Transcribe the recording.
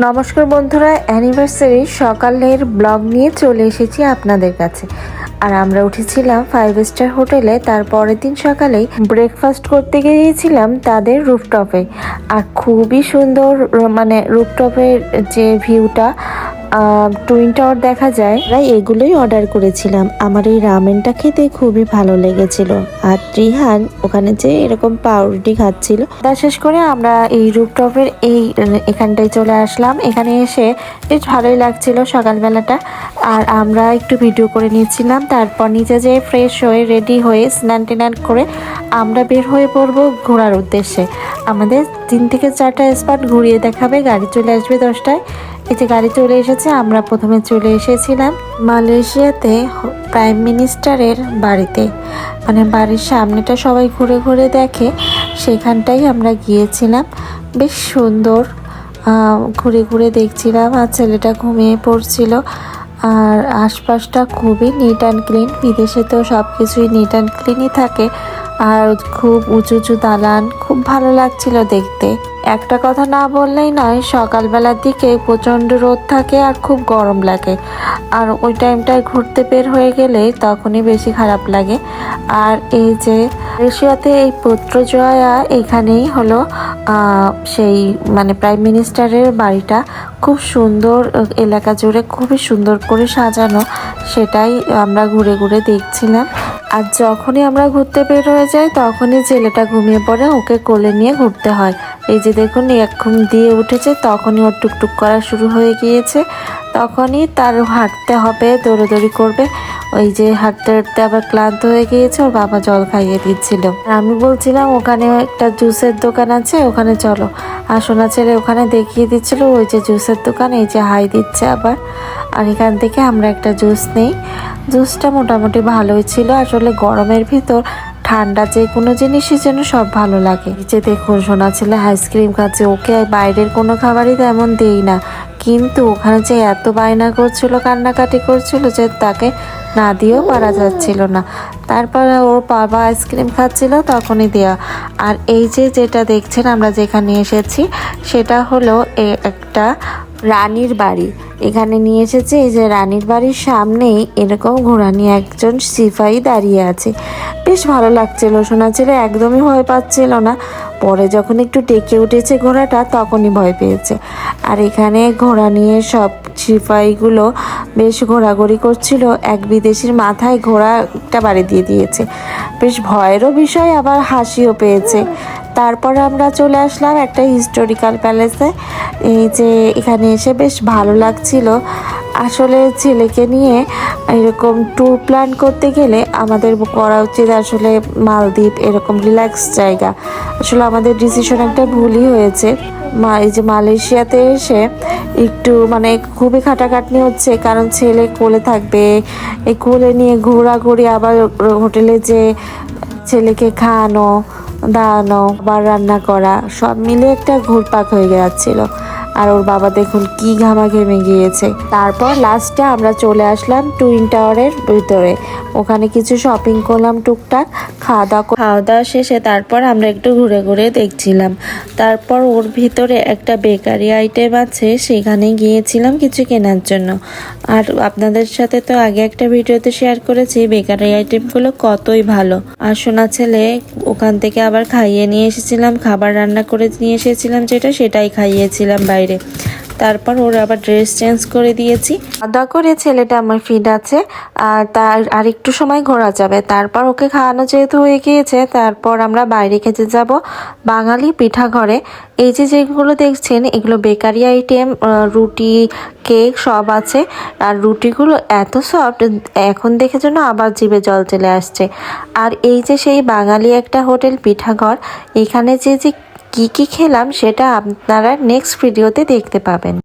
নমস্কার বন্ধুরা, অ্যানিভার্সারি সকালের ব্লগ নিয়ে চলে এসেছি আপনাদের কাছে। আর আমরা উঠেছিলাম 5 স্টার হোটেলে। তার পরের দিন সকালেই ব্রেকফাস্ট করতে গিয়েছিলাম তাদের রুফটপে। আর খুবই সুন্দর, মানে রুফটপের যে ভিউটা, টুইন টাওয়ার দেখা যায়। তাই এগুলোই অর্ডার করেছিলাম। আমার এই রামেনটা খেতে খুবই ভালো লেগেছিল। আর রিহান ওখানে যে এরকম পাউরুটি খাচ্ছিল। তা শেষ করে আমরা এই রুফটপের এখানটায় চলে আসলাম। এখানে এসে বেশ ভালোই লাগছিল সকালবেলাটা। আর আমরা একটু ভিডিও করে নিয়েছিলাম। তারপর নিচে যেয়ে ফ্রেশ হয়ে রেডি হয়ে স্নান টেনান করে আমরা বের হয়ে পড়বো ঘোরার উদ্দেশ্যে। আমাদের 3 থেকে 4টা স্পট ঘুরিয়ে দেখাবে, গাড়ি চলে আসবে 10টায়। এই যে গাড়ি চলে এসেছে। আমরা প্রথমে চলে এসেছিলাম মালয়েশিয়াতে প্রাইম মিনিস্টারের বাড়িতে, মানে বাড়ির সামনেটা সবাই ঘুরে ঘুরে দেখে, সেখানটাই আমরা গিয়েছিলাম। বেশ সুন্দর, ঘুরে ঘুরে দেখছিলাম। আর ছেলেটা ঘুমিয়ে পড়ছিল। আর আশপাশটা খুবই নিট অ্যান্ড ক্লিন। বিদেশে তো সব কিছুই নিট অ্যান্ড ক্লিনই থাকে। আর খুব উঁচু উঁচু দালান, খুব ভালো লাগছিল দেখতে। একটা কথা না বললেই নয়, সকালবেলার দিকে প্রচণ্ড রোদ থাকে আর খুব গরম লাগে। আর ওই টাইমটায় ঘুরতে বের হয়ে গেলে তখনই বেশি খারাপ লাগে। আর এই যে মালয়েশিয়াতে এই পুত্রজয়া, এখানেই হলো সেই মানে প্রাইম মিনিস্টারের বাড়িটা। খুব সুন্দর, এলাকা জুড়ে খুবই সুন্দর করে সাজানো। সেটাই আমরা ঘুরে ঘুরে দেখছিলাম। আর যখনই আমরা ঘুরতে বের হয়ে যাই তখনই ছেলেটা ঘুমিয়ে পড়ে, ওকে কোলে নিয়ে ঘুরতে হয়। এই যে দেখুন, এক ঘুম দিয়ে উঠেছে, তখনই ওর টুকটুক করা শুরু হয়ে গিয়েছে। তখনই তার হাঁটতে হবে, দৌড়াদৌড়ি করবে। ওই যে হাঁটতে হাঁটতে আবার ক্লান্ত হয়ে গিয়েছে, ওর বাবা জল খাইয়ে দিচ্ছিল। আমি বলছিলাম ওখানে একটা জুসের দোকান আছে, ওখানে চলো। আর সোনা ছেলে ওখানে দেখিয়ে দিচ্ছিল ওই যে জুসের দোকান, এই যে হাই দিচ্ছে আবার। আর এখান থেকে আমরা একটা জুস নেই। জুসটা মোটামুটি ভালোই ছিল। আসলে গরমের ভিতর ঠান্ডা যে কোনো জিনিসই যেন সব ভালো লাগে। যে দেখুন, সোনা ছেলে আইসক্রিম খাচ্ছে। ওকে বাইরের কোনো খাবারই তেমন দেই না, কিন্তু ওখানে যে এত বায়না করছিল, কান্নাকাটি করছিল যে তাকে না দিয়েও পারা যাচ্ছিল না। তারপরে ওর বাবা আইসক্রিম খাচ্ছিল, তখনই দেওয়া। আর এই যে যেটা দেখছেন আমরা যেখানে এসেছি, সেটা হলো একটা রানীর বাড়ি। এখানে নিয়ে এসেছে। এই যে রানীর বাড়ির সামনেই এরকম ঘোড়া নিয়ে একজন সিপাহী দাঁড়িয়ে আছে। বেশ ভালো লাগছিল। সোনা ছেলে একদমই ভয় পাচ্ছিল না। পরে যখন একটু টেকে উঠেছে ঘোড়াটা, তখনই ভয় পেয়েছে। আর এখানে ঘোড়া নিয়ে সব সিপাহীগুলো বেশ ঘোরাঘুরি করছিল। এক বিদেশির মাথায় ঘোড়াটা বাড়ি দিয়ে দিয়েছে। বেশ ভয়েরও বিষয়, আবার হাসিও পেয়েছে। তারপর আমরা চলে আসলাম একটা হিস্টোরিক্যাল প্যালেসে। এই যে এখানে এসে বেশ ভালো লাগছিল। আসলে ছেলেকে নিয়ে এরকম ট্যুর প্ল্যান করতে গেলে আমাদের করা উচিত আসলে মালদ্বীপ, এরকম রিল্যাক্স জায়গা। আসলে আমাদের ডিসিশন একটা ভুলই হয়েছে। এই যে মালয়েশিয়াতে এসে একটু মানে খুবই খাটাখাটনি হচ্ছে, কারণ ছেলে কোলে থাকবে, এই কোলে নিয়ে ঘোরাঘুরি, আবার হোটেলে যে ছেলেকে খাওয়ানো দাঁড়ানো, আবার রান্না করা, সব মিলে একটা ঘুরপাক হয়ে যাচ্ছিল। আর ওর বাবা দেখুন কি ঘামা ঘেমে গিয়েছে। তারপর লাস্টে আমরা চলে আসলাম টুইন টাওয়ারের ভিতরে। ওখানে কিছু শপিং করলাম টুকটাক। খাওয়া দাওয়া শেষে তারপর আমরা একটু ঘুরে ঘুরে দেখছিলাম। তারপর ওর ভিতরে একটা বেকারি আইটেম আছে, সেখানে গিয়েছিলাম কিছু কেনার জন্য। আর আপনাদের সাথে তো আগে একটা ভিডিওতে শেয়ার করেছি বেকারি আইটেমগুলো কতই ভালো। আর সোনা ছেলে ওখান থেকে আবার খাইয়ে নিয়ে এসেছিলাম, খাবার রান্না করে নিয়ে এসেছিলাম, সেটাই খাইয়েছিলাম বাইরে। তারপর ওর আবার ড্রেস চেঞ্জ করে দিয়েছি। খাওয়া করে ছেলেটা আমার ফিট আছে। আর তার আর একটু সময় ঘোরা যাবে। তারপর ওকে খাওয়ানো যেহেতু হয়ে গিয়েছে, তারপর আমরা বাইরে খেতে যাব বাঙালি পিঠা ঘরে। এই যে যেগুলো দেখছেন এগুলো বেকারি আইটেম, রুটি, কেক সব আছে। আর রুটিগুলো এত সফট, এখন দেখে যেন আবার জিভে জল চলে আসছে। আর এই যে সেই বাঙালি একটা হোটেল পিঠাঘর, এখানে যে কি খেলাম সেটা আপনারা নেক্সট ভিডিওতে দেখতে পাবেন।